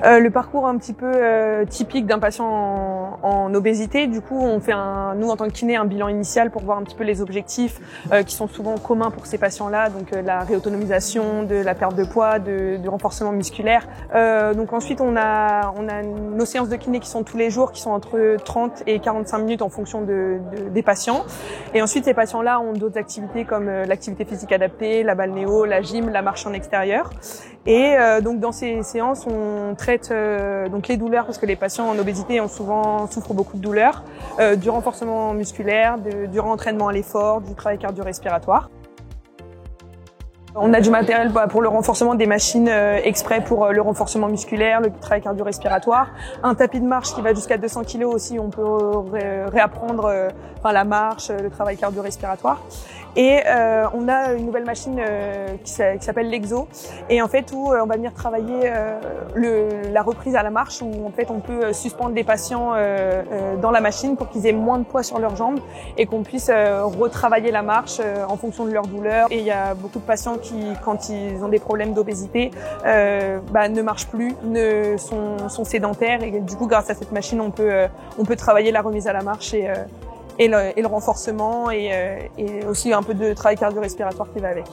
Le parcours un petit peu typique d'un patient en obésité. Du coup, on fait nous en tant que kiné un bilan initial pour voir un petit peu les objectifs qui sont souvent communs pour ces patients-là, donc la réautonomisation, de la perte de poids, du renforcement musculaire. Donc ensuite, on a nos séances de kiné qui sont tous les jours, qui sont entre 30 et 45 minutes en fonction des patients. Et ensuite, ces patients-là ont d'autres activités comme l'activité physique adaptée, la balnéo, la gym, la marche en extérieur. Et donc dans ces séances, on traite donc les douleurs parce que les patients en obésité souffrent beaucoup de douleurs, du renforcement musculaire, du rentraînement à l'effort, du travail cardio-respiratoire. On a du matériel pour le renforcement, des machines exprès pour le renforcement musculaire, le travail cardio-respiratoire, un tapis de marche qui va jusqu'à 200 kg aussi, on peut réapprendre la marche, le travail cardio-respiratoire. Et on a une nouvelle machine qui s'appelle l'Exo, et en fait où on va venir travailler la reprise à la marche, où en fait on peut suspendre des patients dans la machine pour qu'ils aient moins de poids sur leurs jambes et qu'on puisse retravailler la marche en fonction de leur douleur. Et il y a beaucoup de patients qui, quand ils ont des problèmes d'obésité, ne marchent plus, sont sédentaires, et du coup grâce à cette machine on peut travailler la remise à la marche et le renforcement et aussi un peu de travail cardio-respiratoire qui va avec.